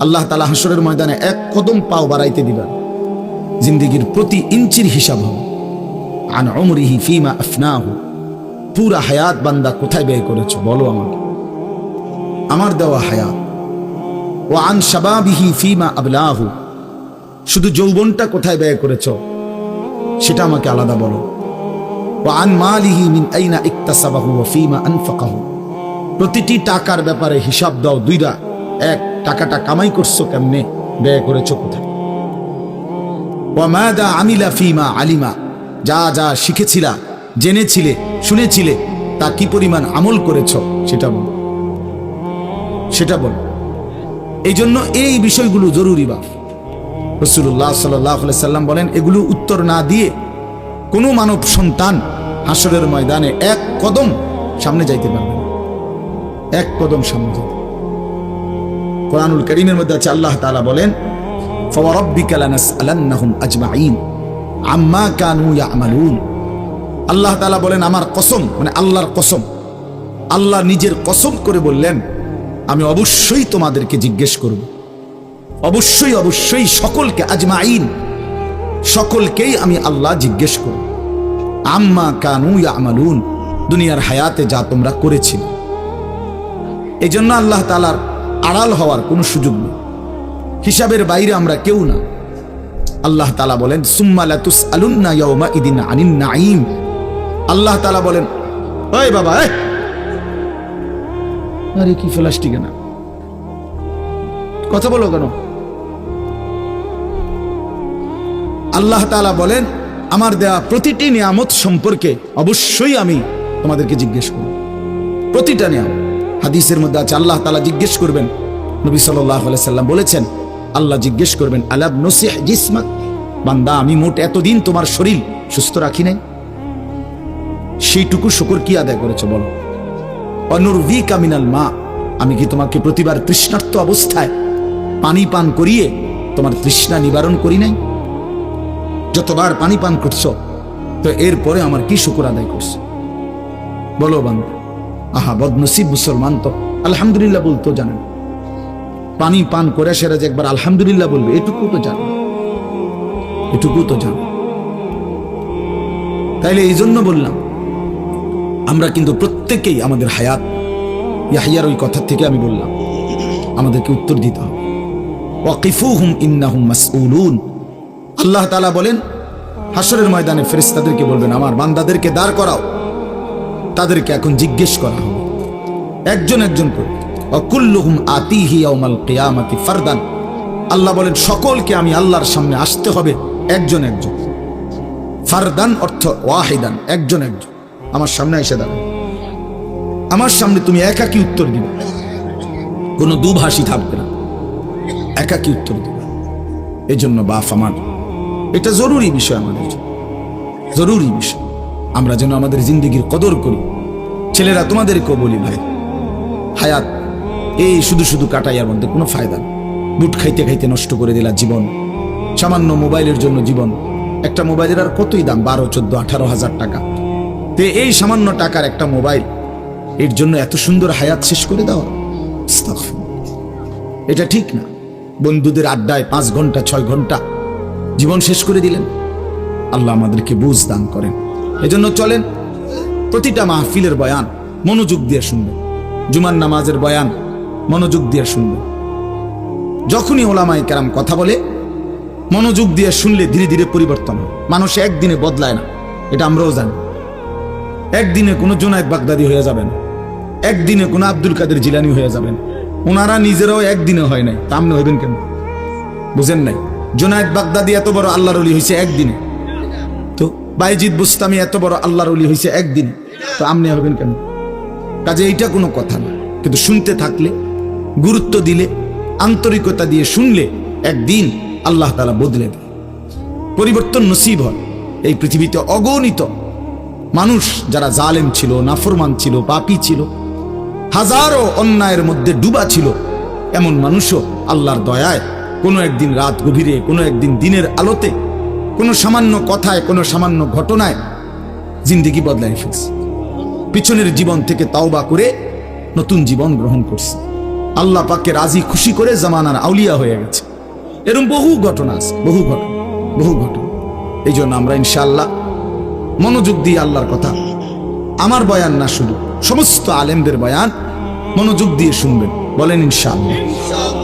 আল্লাহ তাআলা হাসরের ময়দানে এক কদম পাও বাড়াইতে দিবেন, জিন্দেগির প্রতি ইঞ্চির হিসাব হবে। আন উমরিহি ফিমা আফনাহু, পুরা হায়াত বান্দা কোথায় ব্যয় করেছো বলো আমাকে, আমার দেওয়া হায়াত। ও আন শাবাবিহি ফিমা আবলাহু, শুধু যৌবনটা কোথায় ব্যয় করেছো সেটা আমাকে আলাদা বলো। ও আন মালিহি মিন আইনা ইকতাসাবাহু ওয়া ফিমা আনফাকাহু, প্রতিটি টাকার ব্যাপারে হিসাব দাও দুইটা। এক, টাকাটা কামাই করছো কেমনে, ব্যয় করেছো কোথায়। ওয়া মাদা আমিলা ফিমা আলিমা, যা যা শিখেছিলা, জেনেছিলে, শুনেছিলে, তা কি পরিমাণ আমল করেছো সেটা বল, সেটা বল। এই জন্য এই বিষয়গুলো জরুরি। বাপ রাসূলুল্লাহ সাল্লাল্লাহু আলাইহি সাল্লাম বলেন, এগুলো উত্তর না দিয়ে কোনো মানব সন্তান হাসরের ময়দানে এক কদম সামনে যাইতে পারবে না, এক কদম সামনে যাইতে। কোরআনুল কারীমের মধ্যে আছে, আল্লাহ তাআলা বলেন, ফাওয়ারাব্বিকা লানাসআলান্নাহুম আজমাইন আম্মা কানু ইয়ামালুন। আল্লাহ তাআলা বলেন, আমার কসম, মানে আল্লাহর কসম, আল্লাহ নিজের কসম করে বললেন, আমি অবশ্যই তোমাদেরকে জিজ্ঞেস করব, অবশ্যই অবশ্যই সকলকে, আজমাইন, সকলকেই আমি আল্লাহ জিজ্ঞেস করব, আম্মা কানু ইয়ামালুন, দুনিয়ার হায়াতে যা তোমরা করেছিলে। এই জন্য আল্লাহ তাআলার আড়াল হওয়ার কোনো সুযোগ নেই, হিসাবের বাইরে আমরা কেউ না। আল্লাহ তাআলা বলেন, সুম্মা লাতুসআলুন্না ইয়াওমা ইদিন আনিন নাঈম। আল্লাহ তাআলা বলেন, ওই বাবা, আরে কি প্লাস্টিক না, কথা বলো কেন? আল্লাহ তাআলা বলেন, আমার দেয়া প্রতিটি নিয়ামত সম্পর্কে অবশ্যই আমি তোমাদেরকে জিজ্ঞেস করব, প্রতিটা নিয়ামত। হাদিসের মধ্যে আছে, আল্লাহ তাআলা জিজ্ঞেস করবেন, নবী সাল্লাল্লাহু আলাইহি সাল্লাম বলেছেন, আল্লাহ জিজ্ঞেস করবেন, আলাব নসিহ জিসমাক, বান্দা আমি মোট এতদিন তোমার শরীর সুস্থ রাখি নাই, সেইটুকু শুকর কি আদায় করেছো বলো। অনুরভিকা মিনাল মা, আমি কি তোমাকে প্রতিবার তৃষ্ণার্ত অবস্থায় পানি পান করিয়ে তোমার তৃষ্ণা নিবারণ করি নাই? যতবার পানি পান করছো, তো এরপরে আমার কি শুকর আদায় করছো বলো বান্দা। আহা বদনসিব মুসলমান তো আলহামদুলিল্লাহ বলতো জানেন, পানি পান করে সেরা যে একবার আলহামদুলিল্লাহ বলবে, এটুকু তো জানো, এটুকু তো জানো। তাইলে এই জন্য বললাম, আমরা কিন্তু প্রত্যেকেই আমাদের হায়াত, ইয়াহইয়ার ওই কথা থেকে আমি বললাম, আমাদেরকে উত্তর দিতে হবে। ওয়াকিফুহুম ইন্নাহুম মাসউলুন। আল্লাহ তাআলা বলেন, হাসরের ময়দানে ফেরেশতাদেরকে বলবেন, আমার বান্দাদেরকে দাঁড় করাও, তাদেরকে এখন জিজ্ঞেস করা হবে একজন একজন করে। ওয়াকুল্লুহুম আতিহি ইয়াউমাল কিয়ামাতি ফারদান। আল্লাহ বলেন, সকলকে আমি আল্লাহর সামনে আসতে হবে একজন একজন। ফারদান অর্থ ওয়াহিদান, একজন একজন আমার সামনে এসে দাঁড়াবে, আমার সামনে তুমি একাকী উত্তর দিবে, কোনো দুভাষী থাকবে না, একাকী উত্তর দিবে। এই জন্য বাপ আমার, এটা জরুরি বিষয়, আমাদের জরুরি বিষয়, আমরা যেন আমাদের জিন্দেগির কদর করি। ছেলেরা তোমাদেরকেও বলি, ভাই হায়াত এই শুধু শুধু কাটাইয়ার মধ্যে কোনো ফায়দা নেই। বুট খাইতে খাইতে নষ্ট করে দিলা জীবন, সামান্য মোবাইলের জন্য জীবন। একটা মোবাইলের আর কতই দাম, 12, 14, 18,000 টাকা। তো এই সামান্য টাকার একটা মোবাইল, এর জন্য এত সুন্দর হায়াত শেষ করে দেওয়া, এটা ঠিক না। বন্ধুদের আড্ডায় 5 ঘন্টা 6 ঘন্টা জীবন শেষ করে দিলেন। আল্লাহ আমাদেরকে বুঝ দান করেন। এজন্য চলেন, প্রতিটা মাহফিলের বয়ান মনোযোগ দিয়ে শুনবেন, জুমার নামাজের বয়ান মনোযোগ দিয়ে শুনবেন। যখনই ওলামায়ে কেরাম কথা বলে মনোযোগ দিয়ে শুনলে ধীরে ধীরে পরিবর্তন হয়। মানুষ একদিনে বদলায় না, এটা আমরাও জানি। একদিনে কোনো জুনায়েদ বাগদাদি হয়ে যাবেন, একদিনে কোনো আব্দুল কাদের জিলানী হয়ে যাবেন। ওনারা নিজেরাও একদিনে হয় নাই, তা আপনি হইবেন কেন? বুঝেন নাই? জুনায়েদ বাগদাদি এত বড় আল্লাহর ওলি হয়েছে একদিনে, তো বাইজিদ বুস্তামি এত বড় আল্লাহর ওলি হয়েছে একদিনে, তো আপনি হবেন কেন? কাজে এইটা কোনো কথা না। কিন্তু শুনতে থাকলে, গুরুত্ব দিলে, আন্তরিকতা দিয়ে শুনলে একদিন আল্লাহ তাআলা বদলে দেয়, পরিবর্তন নসিব হয়। এই পৃথিবীতে অগণিত মানুষ যারা জালেম ছিল, নাফরমান ছিল, পাপী ছিল, হাজারো অন্যায়ের মধ্যে ডুবা ছিল, এমন মানুষও আল্লাহর দয়ায় কোনো একদিন রাত গভীরে, কোনো একদিন দিনের আলোতে, কোনো সামান্য কথায়, কোনো সামান্য ঘটনায় জিন্দেগি বদলায় ফেলছে। পিছনের জীবন থেকে তাওবা করে নতুন জীবন গ্রহণ করছে। আল্লাহ পাককে রাজি খুশি করে জামানার আউলিয়া হয়ে গেছে। এরকম বহু ঘটনা আছে, বহু ঘটনা, বহু ঘটনা। এই জন্য আমরা ইনশাআল্লাহ মনোযোগ দিয়ে আল্লাহর কথা, আমার বয়ান না শুধু সমস্ত আলেমদের বয়ান মনোযোগ দিয়ে শুনবেন। বলেন ইনশাআল্লাহ।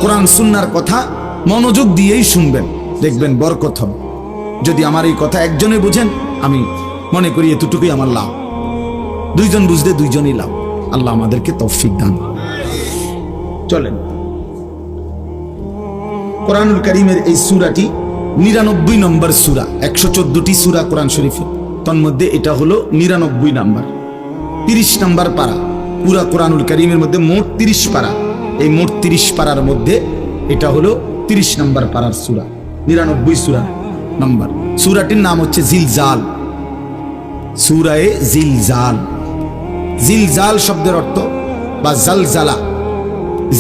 কোরআন সুন্নাহর কথা মনোযোগ দিয়েই শুনবেন, দেখবেন বরকত হবে। যদি আমার এই কথা একজনে বুঝেন, আমি মনে করি এতটুকুই আমার লাভ। দুইজন বুঝলে দুইজনই লাভ। আল্লাহ আমাদেরকে তৌফিক দান। চলেন, কোরআনুল কারীমের এই সূরাটি 99 নম্বর সূরা। 114টি সূরা কোরআন শরীফে, তন্মধ্যে এটা হলো 99 নাম্বার, 30 নাম্বার পারা। পুরা কোরআনুল কারীমের মধ্যে মোট 30 পারা। এই মোট 30 পারার মধ্যে এটা হলো 30 নাম্বার পারার সূরা, 99 সূরা নাম্বার। সূরাটির নাম হচ্ছে জিলজাল, সূরায়ে জিলজাল। জিলজাল শব্দের অর্থ বা জালজালা,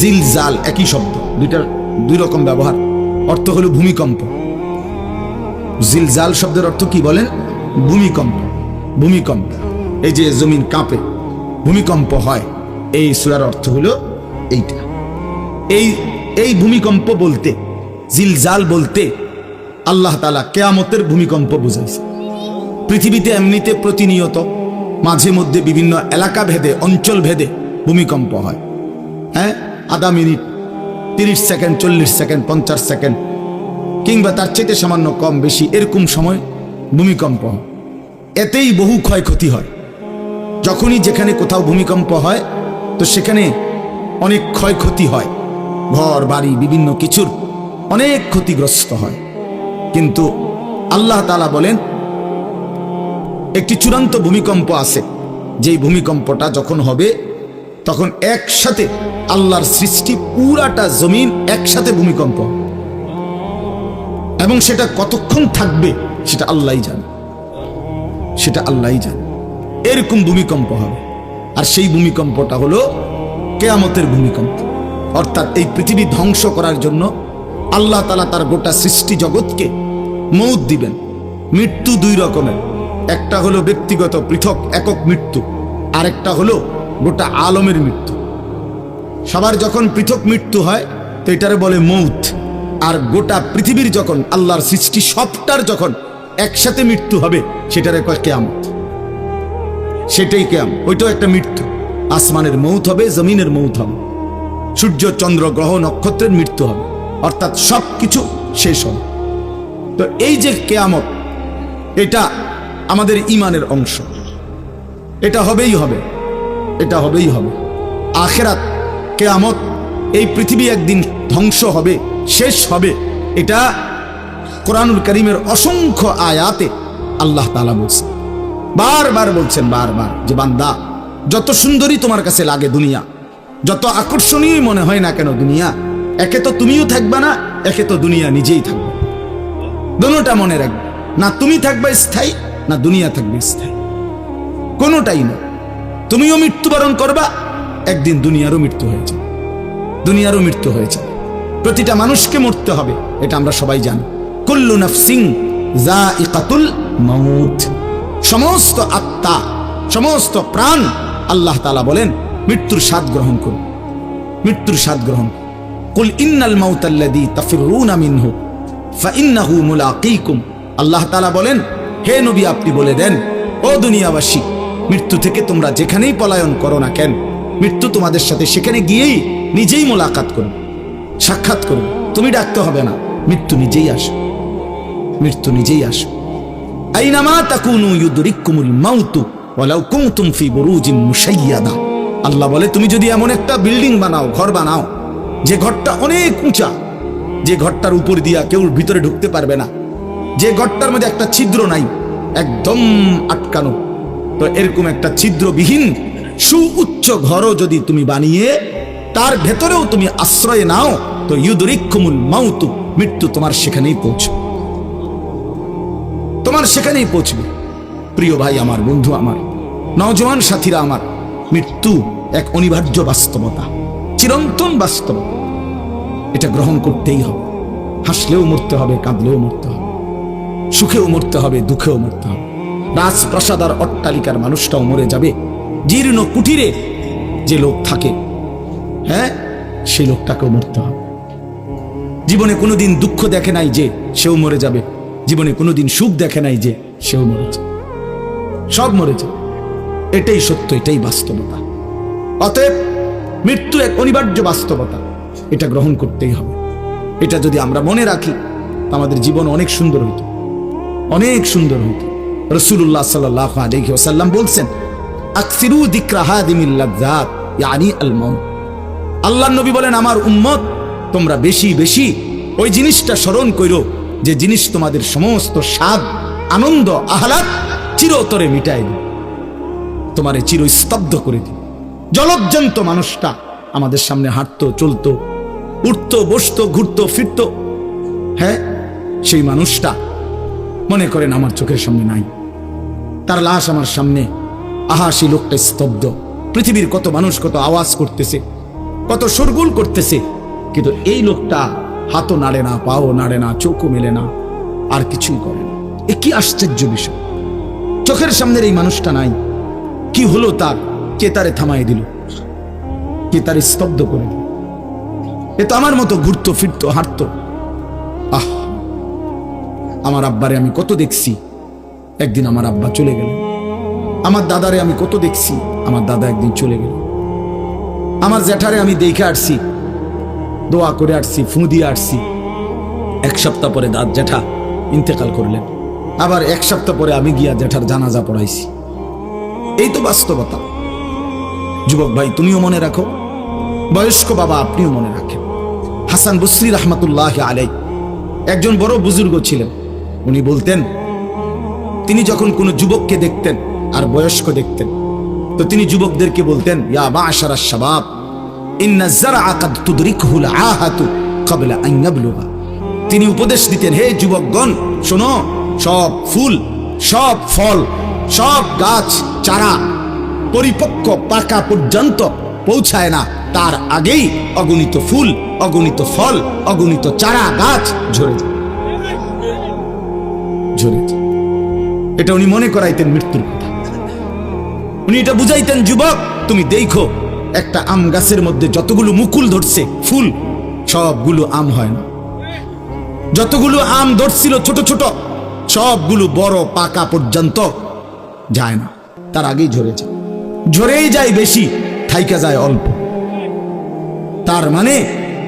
জিলজাল একই শব্দ, দুইটার দুই রকম ব্যবহার। অর্থ হলো ভূমিকম্প। জিলজাল শব্দের অর্থ কি বলেন? ভূমিকম্প। ভূমিকম্প, এই যে জমিন কাঁপে, ভূমিকম্প হয়, এই সূরার অর্থ হলো এইটা। এই ভূমিকম্প বলতে, জিলজাল বলতে আল্লাহ তাআলা কিয়ামতের ভূমিকম্প বুঝাইছে। পৃথিবীতে এমনিতে প্রতিনিয়ত মাঝে মধ্যে বিভিন্ন এলাকা ভেদে, অঞ্চল ভেদে ভূমিকম্প হয়। হ্যাঁ, আধা মিনিট, 30 সেকেন্ড, 40 সেকেন্ড, 50 সেকেন্ড, কিংবা তার চাইতে সামান্য কম বেশি এরকম সময় ভূমিকম্প হয়। এতেই বহু ক্ষয়ক্ষতি হয়। যখনই যেখানে কোথাও ভূমিকম্প হয়, তো সেখানে অনেক ক্ষয়ক্ষতি হয়, ঘর বাড়ি বিভিন্ন কিছুর অনেক ক্ষতিগ্রস্ত হয়। কিন্তু আল্লাহ তাআলা বলেন একটি চূড়ান্ত ভূমিকম্প আছে, যেই ভূমিকম্পটা যখন হবে তখন একসাথে আল্লাহর সৃষ্টি পুরাটা জমিন একসাথে ভূমিকম্প, এবং সেটা কতক্ষণ থাকবে সেটা আল্লাহই জানে, সেটা আল্লাহই জানে। এরকম ভূমিকম্প হবে। আর সেই ভূমিকম্পটা হলো কিয়ামতের ভূমিকম্প। অর্থাৎ এই পৃথিবী ধ্বংস করার জন্য আল্লাহ তাআলা তার গোটা সৃষ্টি জগৎকে মউত দিবেন। মৃত্যু দুই রকমের, একটা হলো ব্যক্তিগত পৃথক একক মৃত্যু, আরেকটা হলো গোটা আলমের মৃত্যু। সবার যখন পৃথক মৃত্যু হয় তো এটারে বলে মউত। আর গোটা পৃথিবীর যখন আল্লাহর সৃষ্টি সবটার যখন একসাথে মৃত্যু হবে সেটারে কয় কিয়ামত। সেটাই কিয়ামত, ওইটাও একটা মৃত্যু। আসমানের মউত হবে, জমিনের মউত হবে, সূর্য চন্দ্র গ্রহ নক্ষত্রের মৃত্যু হবে, অর্থাৎ সব কিছু শেষ হবে। তো এই যে কিয়ামত, এটা আমাদের ঈমানের অংশ, এটা হবেই হবে, এটা হবেই হবে। আখিরাত, কিয়ামত, এই পৃথিবী একদিন ধ্বংস হবে, শেষ হবে, এটা কোরআনুল কারীমের অসংখ্য আয়াতে আল্লাহ তাআলা বলছেন, বারবার বলছেন, বারবার, যে বান্দা যত সুন্দরী তোমার কাছে লাগে দুনিয়া, যত আকর্ষণীয় মনে হয় না কেন দুনিয়া, একে তো তুমিও থাকবে না, একে তো দুনিয়া নিজেই থাকবে। দোনোটা মনে রাখবে, না তুমি থাকবে স্থায়ী, না দুনিয়া থাকবে স্থায়ী, কোনোটাই না। তুমিও মৃত্যুবরণ করবা, একদিন দুনিয়ারও মৃত্যু হয়ে যাবে, দুনিয়ারও মৃত্যু হয়ে যাবে। প্রতিটা মানুষকে মরতে হবে, এটা আমরা সবাই জানি। কুল্লু নাফসিন যায়িকাতুল মাউত, সমস্ত আত্মা, সমস্ত প্রাণ, আল্লাহ তাআলা বলেন মৃত্যুর স্বাদ গ্রহণ করুন, মৃত্যুর স্বাদ গ্রহণ। কুল ইন্নাল মাউতাল্লাযী তাফিরুনা মিনহু ফাইন্নাহু মুলাকীকুম। আল্লাহ তাআলা বলেন, হে নবী আপনি বলে দেন, ও দুনিয়াবাসী, মৃত্যু থেকে তোমরা যেখানেই পলায়ন করো না কেন, মৃত্যু তোমাদের সাথে সেখানে গিয়েই নিজেই মোলাকাত করুন, সাক্ষাৎ করুন। তুমি ডাকতে হবে না, মৃত্যু নিজেই আসে, মৃত্যু নিজেই আসে। আইনামা তাকুনু ইউদরিকুমুল মাউতু ওয়ালাউ কুনতুম ফি বুরুজিন মুশাইয়াদা। আল্লাহ বলে, তুমি যদি এমন একটা বিল্ডিং বানাও, ঘর বানাও, যে ঘরটা অনেক উঁচা, যে ঘরটার উপর দিয়া কেউ ভিতরে ঢুকতে পারবে না, যে ঘরটার মধ্যে একটা ছিদ্র নাই, একদম আটকানো, তো এরকম একটা ছিদ্রবিহীন সুউচ্চ ঘরও যদি তুমি বানিয়ে তার ভেতরেও তুমি আশ্রয় নাও, তো ইউদরিকুমুল মাউতু, মৃত্যু তোমার সেখানেই পৌঁছবে, তোমার সেখানেই পৌঁছবে। প্রিয় ভাই আমার, বন্ধু আমার, নওজোয়ান সাথীরা আমার, মৃত্যু এক অনিবার্য বাস্তবতা, চিরন্তন বাস্তবতা। এটা গ্রহণ করতেই হবে। হাসলেও মরতে হবে, কাঁদলেও মরতে হবে, সুখেও মরতে হবে, দুঃখেও মরতে হবে। রাজপ্রাসাদ আর অট্টালিকার মানুষটাও মরে যাবে, জীর্ণ কুটিরে যে লোক থাকে, হ্যাঁ, সেই লোকটাকেও মরতে হবে। জীবনে কোনোদিন দুঃখ দেখে নাই যে সেও মরে যাবে, জীবনে কোনোদিন সুখ দেখে নাই যে সেও মরে যাবে, সব মরে যাবে। এটাই সত্য, এটাই বাস্তবতা। অতএব মৃত্যু এক অনিবার্য বাস্তবতা, এটা গ্রহণ করতেই হবে। এটা যদি আমরা মনে রাখি আমাদের জীবন অনেক সুন্দর হইত, অনেক সুন্দর হইত। রাসূলুল্লাহ সাল্লাল্লাহু আলাইহি ওয়াসাল্লাম বলছেন, আকসিরু যিকরা হাদিমিল লাযযাত ইয়ানি আল মাউত। আল্লাহর নবী বলেন, আমার উম্মত তোমরা বেশি বেশি ওই জিনিসটা স্মরণ কইরো যে জিনিস তোমাদের সমস্ত স্বাদ, আনন্দ, আহ্লাদ চিরতরে মিটাই দিবে, তোমারে চিরস্তব্ধ করে দিবে। জলজ্জন্ত মানুষটা আমাদের সামনে হাঁটতো, চলতো, উঠতো, বসতো, ঘুরতো, ফিরতো, হ্যাঁ, সেই মানুষটা মনে করেন আমার চোখের সামনে নাই, তার লাশ আমার সামনে। আহা, সেই লোকটা স্তব্ধ। পৃথিবীর কত মানুষ কত আওয়াজ করতেছে, কত শোরগোল করতেছে, কিন্তু এই লোকটা হাতও নাড়ে না, পাও নাড়ে না, চোখও মেলে না, আর কিছুই করে না। এ কি আশ্চর্য বিষয়! চোখের সামনের এই মানুষটা নাই, কি হলো তার? কে তারে থামাই দিল? কে তারে স্তব্ধ করে দিল? এ তো আমার মতো ঘুরতো, ফিরতো, হাঁটতো। আহ, আমার আব্বারে আমি কত দেখছি, একদিন আমার আব্বা চলে গেলেন। আমার দাদারে আমি কত দেখছি, আমার দাদা একদিন চলে গেল। আমার জ্যাঠারে আমি দেখে আসছি, দোয়া করে আসছি, ফু দিয়ে আসছি। এক সপ্তাহ পরে জ্যাঠা ইন্তেকাল করলেন, আবার এক সপ্তাহ পরে আমি গিয়া জ্যাঠার জানাজা পড়াইছি। এই তো বাস্তবতা। যুবক ভাই, তুমিও মনে রাখো, বয়স্ক বাবা আপনিও মনে রাখেন। হাসান বসরি রহমতুল্লাহ আলাই একজন বড় বুজুর্গ ছিলেন। উনি বলতেন, তিনি যখন কোনো যুবককে দেখতেন আর বয়স্ক দেখতেন, তো তিনি যুবকদেরকে বলতেন, ইয়া মা'শারাশ শাবাব ইন্না যারআ কাদ তুদরিকুহুল আহাতু ক্বাবলা আন ইয়াবলুগা। তিনি উপদেশ দিতেন, হে যুবকগণ শোনো, সব ফুল, সব ফল, সব গাছ চারা পরিপক্ক পাকা পর্যন্ত পৌঁছায় না, তার আগেই অগণিত ফুল, অগণিত ফল, অগণিত চারা গাছ ঝরে যায়, ঝরে যায়। এটা উনি মনে করাইতেন মৃত্যুর কথা। উনি এটা বুঝাইতেন, যুবক তুমি দেখো, একটা আম গাছের মধ্যে যতগুলো মুকুল ধরছে ফুল, সবগুলো আম হয় না। যতগুলো আম ধরছিল ছোট ছোট, সবগুলো বড় পাকা পর্যন্ত যায় না, তার আগেই ঝরে যায়। ঝরেই যায় বেশি, থাইকা যায় অল্প। তার মানে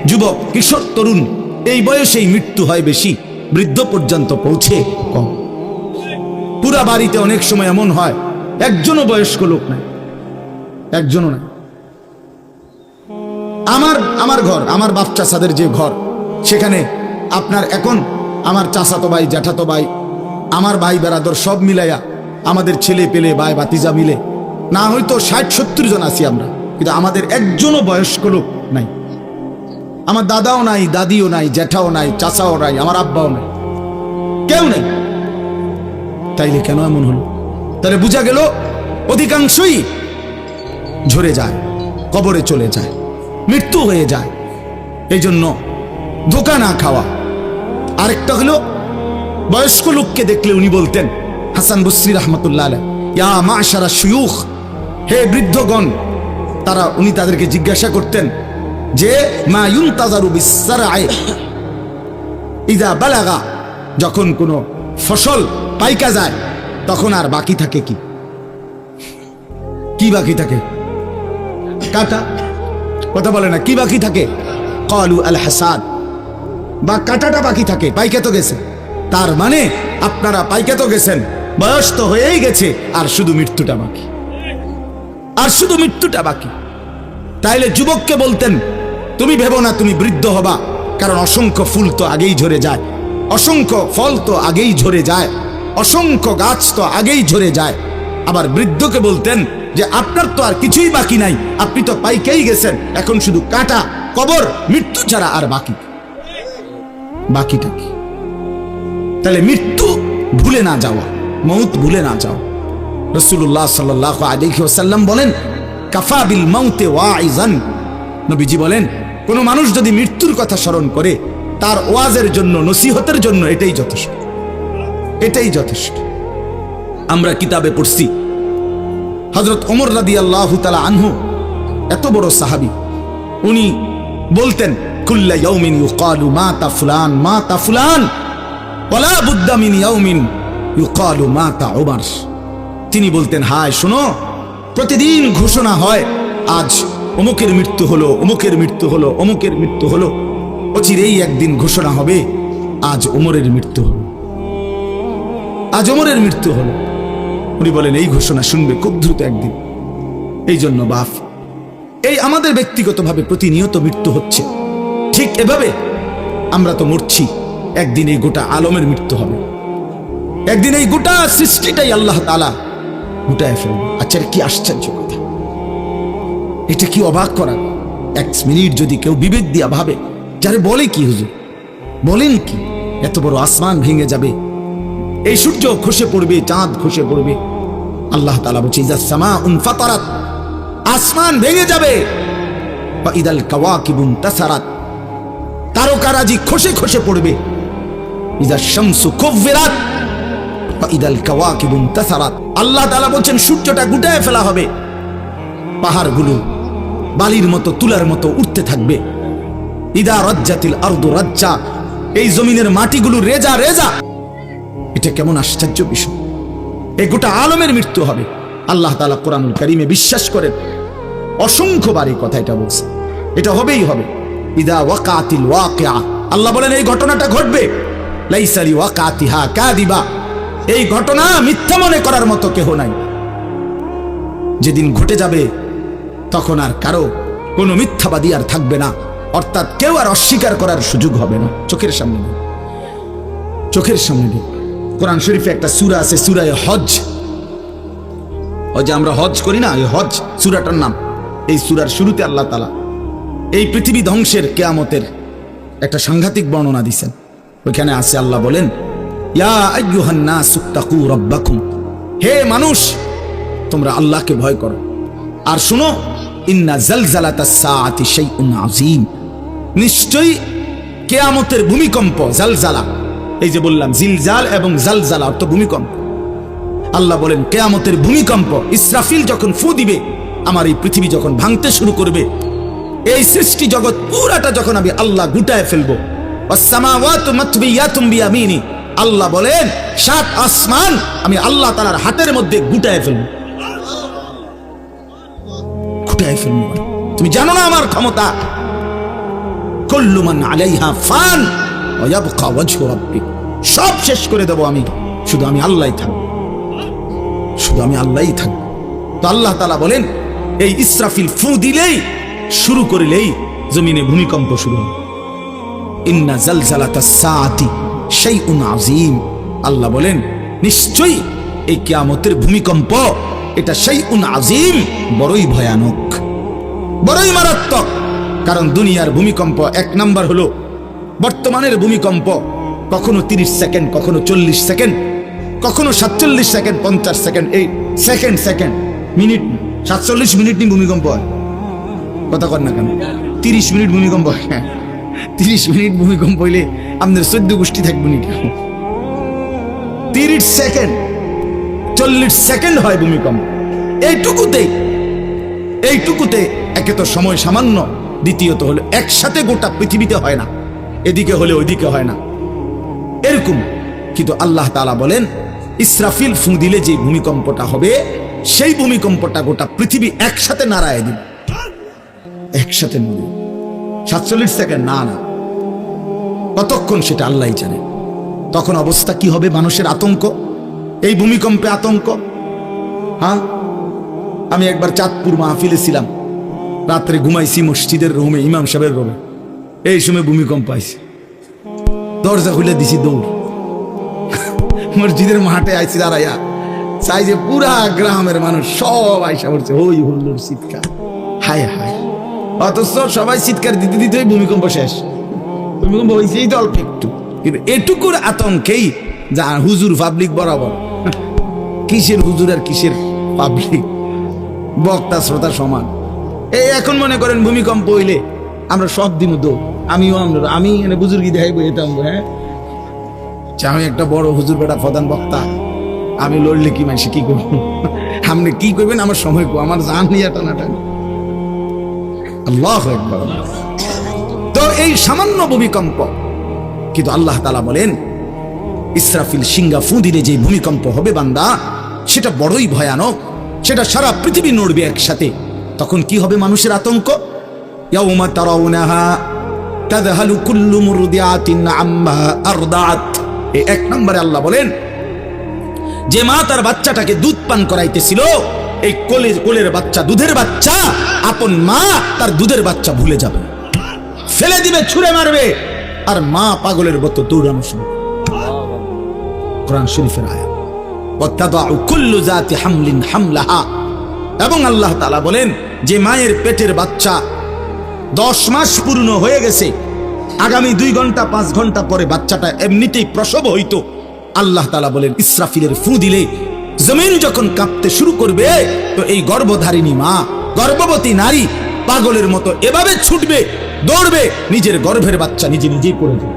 যুবক, কিশোর, তরুণ এই বয়সেই মৃত্যু হয় বেশি, বৃদ্ধ পর্যন্ত পৌঁছে কম। পুরা বাড়িতে অনেক সময় এমন হয় একজনও বয়স্ক লোক নাই, একজনও নাই। আমার ঘর, আমার বাপ চাচাদের যে ঘর, সেখানে আপনার এখন আমার চাচাতো ভাই, জ্যাঠাতো ভাই, আমার ভাই বেরাদর সব মিলাইয়া আমাদের ছেলে পেলে ভাই বাতিজা মিলে না হয়তো 60-70 জন আছি আমরা, কিন্তু আমাদের একজনও বয়স্ক লোক নাই। আমার দাদাও নাই, দাদিও নাই, জ্যাঠাও নাই, চাচাও নাই, আমার আব্বাও নাই, কেউ নেই। তাইলে কেন এমন হলো? তাহলে বোঝা গেল অধিকাংশই ঝরে যায়, কবরে চলে যায়, মৃত্যু হয়ে যায়। এই জন্য ধোঁকা না খাওয়া। আরেকটা হলো, বয়স্ক লোককে দেখলে উনি বলতেন, হাসান বসরি রহমতুল্লাহ আলাইহি, ইয়া মা'শারা শুয়ুখ, হে বৃদ্ধগণ। উনি তাদেরকে জিজ্ঞাসা করতেন যে, মা ইউনতাজারু বিসসারআ ইযা বালাগা, যখন কোনো ফসল পাইকা যায় তখন আর বাকি থাকে কি? কি বাকি থাকে? কাটা। কথা বলে না, কি বাকি থাকে? ক্বালু আল হাসাদ, বা কাটাটা বাকি থাকে, পাইকা তো গেছে। তার মানে আপনারা পাইকা তো গেছেন, বয়স তো হয়েই গেছে, আর শুধু মৃত্যুটা বাকি, আর শুধু মৃত্যুটা বাকি। তাইলে যুবককে বলতেন, তুমি ভেবো না তুমি বৃদ্ধ হবা, কারণ অসংখ্য ফুল তো আগেই ঝরে যায়, অসংখ্য ফল তো আগেই ঝরে যায়, অসংখ্য গাছ তো আগেই ঝরে যায়। আবার বৃদ্ধকে বলতেন যে আপনার তো আর কিছুই বাকি নাই, আপনি তো পাইকেই গেছেন, এখন শুধু কাটা, কবর, মৃত্যু ছাড়া আর বাকিটা কি? তাহলে মৃত্যু ভুলে না যাওয়া, মউত ভুলে না যাওয়া। রাসূলুল্লাহ সাল্লাল্লাহু আলাইহি ওয়াসাল্লাম বলেন, কাফা বিল মাউতে ওয়াইজান। নবীজি বলেন, কোন মানুষ যদি মৃত্যুর কথা স্মরণ করে, তার ওয়াজের জন্য, নসিহতের জন্য এটাই যথেষ্ট, এটাই যথেষ্ট। আমরা কিতাবে পড়ছি, হযরত ওমর রাদিয়াল্লাহু তাআলা আনহু, এত বড় সাহাবী, উনি বলতেন কুল্লা ইয়াউমিন ইউকালু মাতা ফুলান মাতা ফুলান ওয়ালা বুদ্দা মিন ইয়াউমিন ইউকালু মাতা উমর। তিনি বলতেন, হায় শোনো, প্রতিদিন ঘোষণা হয় আজ অমুকের মৃত্যু হলো, অমুকের মৃত্যু হলো, অমুকের মৃত্যু হলো। অচিরেই একদিন ঘোষণা হবে আজ ওমরের মৃত্যু হলো, আজ ওমরের মৃত্যু হলো। উনি বলেন এই ঘোষণা শুনবে খুব দ্রুত একদিন। এই জন্য বাপ, এই আমাদের ব্যক্তিগতভাবে প্রতিনিয়ত মৃত্যু হচ্ছে, ঠিক এভাবে আমরা তো মরছি, একদিন এই গোটা আলমের মৃত্যু হবে, একদিন এই গোটা সৃষ্টিটাই আল্লাহ তাআলা গুটায় ফেলবে। আচ্ছা, কি আশ্চর্য কথা, এটা কি অবাক করা। এক মিনিট যদি কেউ বিবেক দিয়া ভাবে, যারে বলে কি হুজুর, বলেন কি, এত বড় আসমান ভেঙে যাবে, এই সূর্য খসে পড়বে, চাঁদ খসে পড়বে। আল্লাহ তাআলা বলছে ইযা সামাউন ফাতারাত, আসমান ভেঙে যাবে। ওয়া ইদাল কাওয়াকিবুন তাসারাত, তারকারাজি খসে খসে পড়বে। ইযা শামসু কুববিরাত ওয়া ইদাল কাওয়াকিবুন তাসারাত, আল্লাহ তাআলা বলেন সূর্যটা গুটায় ফেলা হবে, পাহাড়গুলো বালির মতো তুলার মতো উঠতে থাকবে। ইদা রাজ্জাতিল আরদু রাজ্জা, এই জমিনের মাটিগুলো রেজা রেজা। এটা কেমন আশ্চর্য বিষয়, এই গোটা আলমের মৃত্যু হবে। আল্লাহ তাআলা কোরআনুল কারীমে বিশ্বাস করেন, অসংখ্যবার এই কথা এটা বলছে, এটা হবেই হবে। ইদা ওয়াকাতিল ওয়াকিআ, আল্লাহ বলেন এই ঘটনাটা ঘটবে। লাইসা লিওয়াকাতিহা কাযিবা, এই ঘটনা মিথ্যা মনে করার মতো কেহ নাই। যেদিন ঘটে যাবে তখন আর কারো কোনো মিথ্যাবাদী আর থাকবে না, অর্থাৎ কেউ আর অস্বীকার করার সুযোগ হবে না। চোখের সামনে, চোখের সামনে কোরআন শরীফে একটা সূরা আছে, সূরা হজ। ওই যে আমরা হজ করি না, এই হজ সূরাটার নাম। এই সূরার শুরুতে আল্লাহ তাআলা এই পৃথিবী ধ্বংসের কিয়ামতের একটা সাংঘাতিক বর্ণনা দিয়েছেন। ওইখানে আছে, আল্লাহ বলেন ইয়া আইয়ুহান নাসু তাকু রাব্বাকুম, হে মানুষ তোমরা আল্লাহকে ভয় করো। আর শুনো, ইন্না জালজালাতাস সাআতি শাইউন আযীম, নিশ্চয়ই কিয়ামতের ভূমিকম্প, জালজালা, এই যে বললাম জিলজাল এবং জালজালা অর্থ ভূমিকম্প। আল্লাহ বলেন কিয়ামতের ভূমিকম্প, ইসরাফিল যখন ফু দিবে, আমার এই পৃথিবী যখন ভাঙতে শুরু করবে, এই সৃষ্টি জগৎ পুরাটা যখন আমি আল্লাহ গুটায় ফেলবো। ওয়াস-সামাওয়াতু মাতবিয়াতুম বিয়ামিনি, আল্লাহ বলেন 7 আসমান আমি আল্লাহ তাআলার হাতের মধ্যে গুটায় ফেলবো, গুটায় ফেলবো। তুমি জানো না আমার ক্ষমতা। কুল্লু মান আলাইহা ফান ওয়া ইয়াবকা ওয়াজহু রাব্বিক, সব শেষ করে দেব আমি, শুধু আমি আল্লাহই থাকবো, শুধু আমি আল্লাহই থাকবো। তো আল্লাহ তাআলা বলেন এই ইসরাফিল ফু দিলেই, শুরু করিলেই জমিনে ভূমিকম্প শুরু হবে। ইন্না জালজালাতাস সাআতি শাইউন আযীম, আল্লাহ বলেন নিশ্চয়ই এই কিয়ামতের ভূমিকম্প এটা শাইউন আযীম, বড়ই ভয়ানক, বড়ই মারাত্মক। কারণ দুনিয়ার ভূমিকম্প এক নাম্বার হলো বর্তমানের ভূমিকম্প, কখনো 30 সেকেন্ড, কখনো 40 সেকেন্ড, কখনো 47 সেকেন্ড, 50 সেকেন্ড, এই সেকেন্ড সেকেন্ড মিনিট 47 মিনিট নি ভূমিকম্প হয়। কথা কর না কেন, 30 মিনিট ভূমিকম্প হয়। 30 মিনিট ভূমিকম্প হইলে আমাদের 14 গোষ্ঠী থাকবে নি। 30 সেকেন্ড 40 সেকেন্ড হয় ভূমিকম্প। এইটুকুতে একে তো সময় সামান্য, দ্বিতীয়ত হলো একসাথে গোটা পৃথিবীতে হয় না, এদিকে হলে ওইদিকে হয় না, এরকম। কিন্তু আল্লাহ তাআলা বলেন ইসরাফিল ফু দিলে যে ভূমিকম্পটা হবে, সেই ভূমিকম্পটা গোটা পৃথিবী একসাথে নাড়ায় দিবে, একসাথে নড়বে। 47 সেকেন্ড না, কতক্ষণ সেটা আল্লাহই জানে। তখন অবস্থা কি হবে, মানুষের আতঙ্ক, এই ভূমিকম্পে আতঙ্ক। হ্যাঁ, আমি একবার চাঁদপুর মাহফিলে ছিলাম, রাত্রে ঘুমাইছি মসজিদের রুমে, ইমাম সাহেবের রুমে। এই সময় ভূমিকম্প আইছে, দরজা খুলে দিছি, দৌড় মসজিদের মাঠে আইছি, দাঁড়াইয়া চাই যে পুরা গ্রামের মানুষ সব আইসা পড়ছে, হই হুল্লোড় চিৎকার, হায় হায়। অথচ সবাই চিৎকার দিতে দিতে ভূমিকম্প শেষ। ভূমিকম্প হয়েছে এই তো অল্প একটু, কিন্তু এটুকুর আতঙ্কেই যা হুজুর পাবলিক বরাবর। কিসের হুজুর আর কিসের পাবলিক, বক্তা শ্রোতা সমান। এই এখন মনে করেন ভূমিকম্প হইলে আমরা সব দিন দৌড়, আমি বুজুর্গি দেখাই বইতাম। হ্যাঁ, আমি একটা বড় হুজুর বেটা প্রধান বক্তা, আমি লড়লে কি মানুষ কি করবো, আপনি কি করবেন আমার সময়, আমার জান নিয়ে টানাটানি। আল্লাহু আকবার। তো এই সামান্য ভূমিকম্প, কিন্তু আল্লাহ তাআলা বলেন ইসরাফিল সিংহা ফু দিলে যে ভূমিকম্প হবে বান্দা, সেটা বড়ই ভয়ানক, সেটা সারা পৃথিবী নড়বে একসাথে। তখন কি হবে মানুষের আতঙ্ক? ইয়াউমা তারাউনাহা তাযহালু কুল্লু মুরদিআতিন আম্মা আরদাত। এই এক নম্বরে আল্লাহ বলেন যে মা তার বাচ্চাটাকে দুধ পান করাইতেছিল, এই কোলের বাচ্চা, দুধের বাচ্চা, আপন মা তার দুধের বাচ্চা ভুলে যাবে, ফেলে দিবে, ছুঁড়ে মারবে, আর মা পাগলের মতো দৌড়ানো শুরু। কোরআন শরীফের আয়াত। ওয়াতাদাউ কুল্লু যাতি হামলিন হামলাহা। এবং আল্লাহ তাআলা বলেন যে মায়ের পেটের বাচ্চা 10 মাস পূর্ণ হয়ে গেছে, আগামী 2 ঘন্টা 5 ঘন্টা পরে বাচ্চাটা এমনিতেই প্রসব হইতো। আল্লাহ তাআলা বলেন ইসরাফিলের ফু দিলে জমিন যখন কাঁপতে শুরু করবে, তো এই গর্ভধারিণী মা, গর্ভবতী নারী পাগলের মতো এভাবে ছুটবে, দৌড়বে, নিজের গর্ভের বাচ্চা নিজে নিজেই পড়ে যাবে।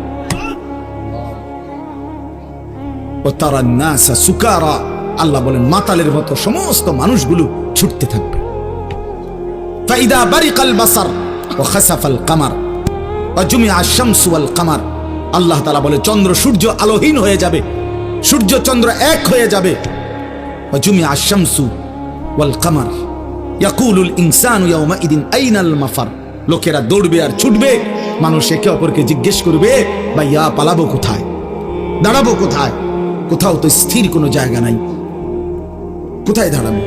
ও তারান নাসা সুকারা, আল্লাহ বলেন মাতালের মতো সমস্ত মানুষগুলো ছুটতে থাকবে। ফাইদা বারিকাল বাসার ওয়া খাসাফাল কামার ওয়া জুমিআ আশ-শামসু ওয়াল কামার। আল্লাহ তাআলা বলে চন্দ্র সূর্য আলোহীন হয়ে যাবে, সূর্য চন্দ্র এক হয়ে যাবে। ওয়া জুমিআ আশ-শামসু ওয়াল কামার ইয়াকুলুল ইনসানু ইয়াওমাইদিন আইনাল মাফার। লোকেরা দৌড়বে আর ছুটবে, মানুষ একে অপরকে জিজ্ঞেস করবে ভাইয়া পালাবো কোথায়, দাঁড়াবো কোথায়? কোথাও তো স্থির কোনো জায়গা নাই, কোথায় দাঁড়াবো?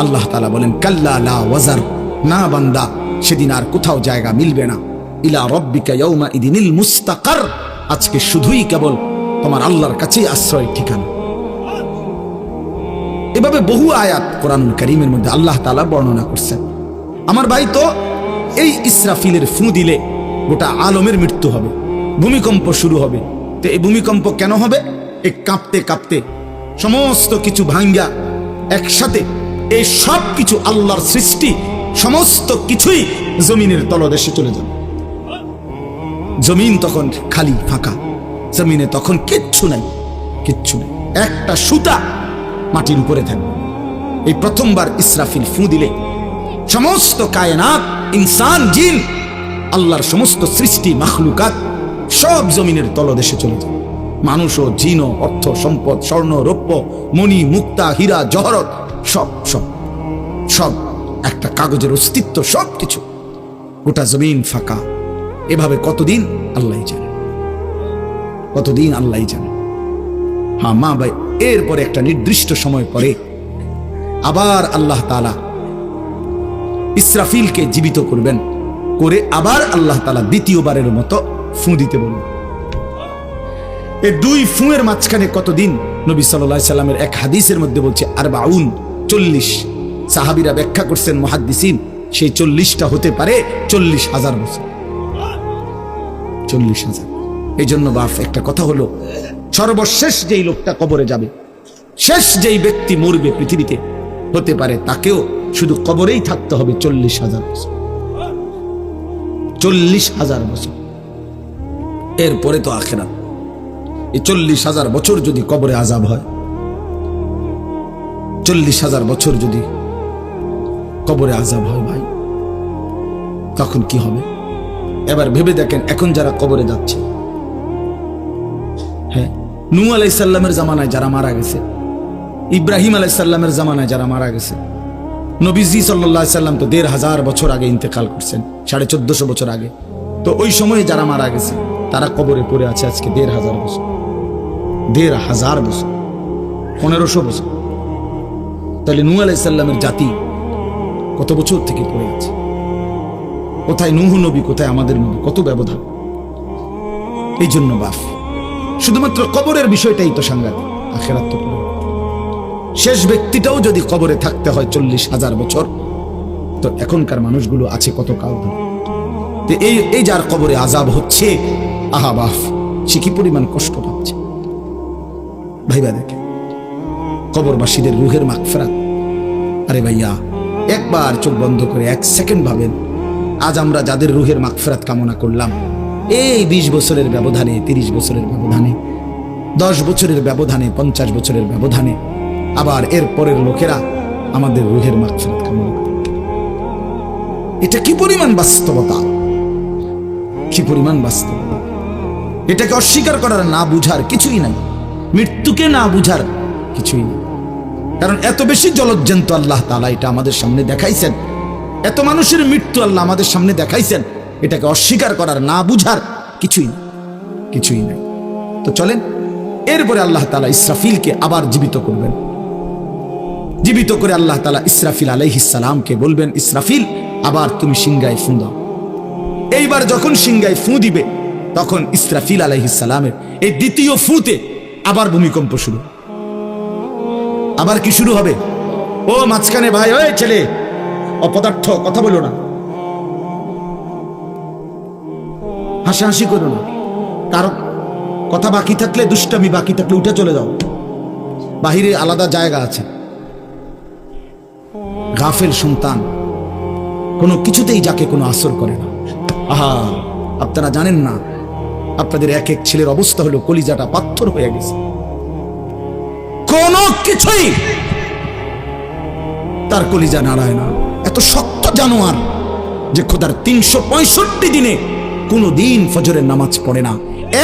আল্লাহ তাআলা বলেন কাল্লা লা ওয়াজার, না বান্দা, সেদিন আর কোথাও জায়গা মিলবে না। ইলা রাব্বিকা ইয়াওমাইদিনিল মুস্তাকার, আজকে শুধুই কেবল তোমার আল্লাহর কাছেই আশ্রয় ঠিকানা। এভাবে বহু আয়াত কোরআনুল কারীমের মধ্যে আল্লাহ তাআলা বর্ণনা করছেন। আমার ভাই, তো এই ইসরাফিলের ফু দিলে গোটা আলমের মৃত্যু হবে, ভূমিকম্প শুরু হবে। তো এই ভূমিকম্প কেন হবে? এই কাঁপতে কাঁপতে সমস্ত কিছু ভাঙ্গা একসাথে, এই সব কিছু আল্লাহর সৃষ্টি, সমস্ত কিছুই জমিনের তলদেশে চলে যাবে। জমিন তখন খালি ফাঁকা, জমিনে তখন কিচ্ছু নাই, কিচ্ছু নেই, একটা সুতা মাটির উপরে থাকবে। এই প্রথমবার ইসরাফিল ফু দিলে সমস্ত কায়নাত, ইনসান, জিন, আল্লাহর সমস্ত সৃষ্টি, মাখলুকাত সব জমিনের তলদেশে চলে যাবে। মানুষ ও জিন ও অর্থ সম্পদ, স্বর্ণ রৌপ্য, মণি মুক্তা, হীরা জহরত, সব সব সব একটা কাগজের অস্তিত্ব, সব কিছু, গোটা জমিন ফাঁকা। এভাবে কতদিন আল্লাহ জানে, কতদিন আল্লাহ জানে। হ্যাঁ মা ভাই, এরপরে একটা নির্দিষ্ট সময় পরে আবার আল্লাহ তাআলা ইসরাফিলকে জীবিত করবেন, করে আবার আল্লাহ তাআলা দ্বিতীয়বারের মতো ফু দিতে বলবেন। এই 2 ফুঁয়ের মাঝখানে কতদিন? নবী সাল্লাল্লাহু আলাইহি সাল্লামের এক হাদিসের মধ্যে বলছে 40। সাহাবীরা ব্যাখ্যা করছেন, মুহাদ্দিসিন, সেই 40টা হতে পারে 40,000 বছর। 40,000। এই জন্য বাপ একটা কথা হলো, সর্বশেষ যেই লোকটা কবরে যাবে, শেষ যেই ব্যক্তি মরবে পৃথিবীতে, হতে পারে তাকেও শুধু কবরেই থাকতে হবে 40,000 বছর। 40,000 বছর, এরপরে তো আখিরাত। এই 40,000 বছর যদি কবরে আযাব হয়, 40,000 বছর যদি কবরে আযাব হয় ভাই, তখন কি হবে? এবার ভেবে দেখেন, এখন যারা কবরে যাচ্ছে, হ্যাঁ, নূহ আলাইহিস সালামের জামানায় যারা মারা গেছে, ইব্রাহিম আলাইহিস সালামের জামানায় যারা মারা গেছে, নবীজি সাল্লাল্লাহু আলাইহি সাল্লাম তো 1,500 বছর আগে ইন্তেকাল করছেন, 1450 বছর আগে। তো ওই সময়ে যারা মারা গেছে তারা কবরে পড়ে আছে আজকে 1,500 বছর, 1,500 বছর, 1500 বছর। তাহলে নূহ আলাইহিস সালামের জাতি কত বছর থেকে পড়ে আছে? কোথায় নূহ নবী, কোথায় আমাদের নবী? কত ব্যবধান! এই জন্য বাপ, শুধুমাত্র কবরের বিষয়টাই তো সাংঘাতিক, আখিরাত তো পরে। শেষ ব্যক্তিটাও যদি কবরে থাকতে হয় 40,000 বছর, তো এখনকার মানুষগুলো আছে কত কাল ধরে। এই যার কবরে আযাব হচ্ছে, আহা বাপ, সে কি পরিমাণ কষ্ট পাচ্ছে ভাইবা দেখে। কবরবাসীদের রুহের মাগফিরাত। আরে ভাইয়া, একবার চোখ বন্ধ করে 1 সেকেন্ড ভাবেন, আজ আমরা যাদের রুহের মাগফিরাত কামনা করলাম, এই 20 বছরের ব্যবধানে, 30 বছরের ব্যবধানে, 10 বছরের ব্যবধানে, 50 বছরের ব্যবধানে, আবার এর পরের লোকেরা আমাদের রুহের মাগফিরাত কামনা করে। এটা কি পরিমাণ বাস্তবতা! কি পরিমাণ বাস্তব! এটাকে অস্বীকার করার, না বুঝার কিছুই নাই, মৃত্যুকে না বুঝার কিছুই নেই। কারণ এত বেশি জলজ্জান্ত আল্লাহ তাআলা এটা আমাদের সামনে দেখাইছেন, এত মানুষের মৃত্যু আল্লাহ আমাদের সামনে দেখাইছেন, এটাকে অস্বীকার করার, না বুঝার কিছুই নেই, কিছুই নাই। তো চলেন, এরপরে আল্লাহ তাআলা ইসরাফিলকে আবার জীবিত করবেন। জীবিত করে আল্লাহ তাআলা ইসরাফিল আলাইহিস সালামকে বলবেন, ইসরাফিল আবার তুমি সিংহায় ফু দাও। এইবার যখন সিংহায় ফু দিবে, তখন ইসরাফিল আলাইহিস সালামের এই দ্বিতীয় ফুতে আবার ভূমিকম্প শুরু। আবার কি শুরু হবে? ও মাঝখানে ভাই, ওই ছেলে অপদার্থ, কথা বলো না, হাসাহাসি করো না, কারো কথা বাকি থাকলে, দুষ্টামি বাকি থাকলে উঠে চলে যাও, বাহিরে আলাদা জায়গা আছে। গাফেল সন্তান কোনো কিছুতেই যাকে কোনো আসর করে না। আহা, আপনারা জানেন না, আপনাদের এক এক ছেলের অবস্থা হলো কলিজাটা পাথর হয়ে গেছে, কোনো কিছুই তার কলিজা নাড়ায় না। এত শক্ত জানোয়ার যে খোদার 365 দিনে কোনো দিন ফজরের নামাজ পড়ে না,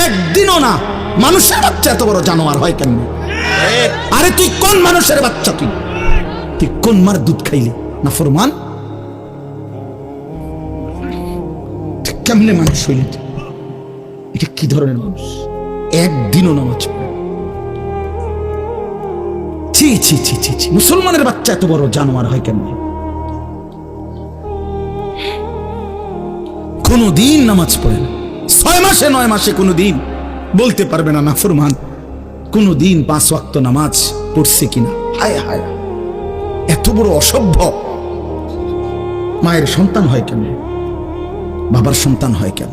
একদিনও না। মানুষের বাচ্চা এত বড় জানোয়ার হয় কেন? আরে তুই কোন মানুষের বাচ্চা? তুই কোন মার দুধ খাইলি? না ফরমান, কেমনে মানুষ হইলি? এটা কি ধরনের মানুষ? একদিনও নামাজ পড়ে? ছি ছি ছি ছি ছি! মুসলমানের বাচ্চা এত বড় জানোয়ার হয় কেন? কোনদিন নামাজ পড়ে না, 6 মাসে 9 মাসে কোনদিন বলতে পারবে না নাফরমান কোনদিন 5 ওয়াক্ত নামাজ পড়ছে কিনা। হায় হায়, এত বড় অসভ্য! মায়ের সন্তান হয় কেন? বাবার সন্তান হয় কেন?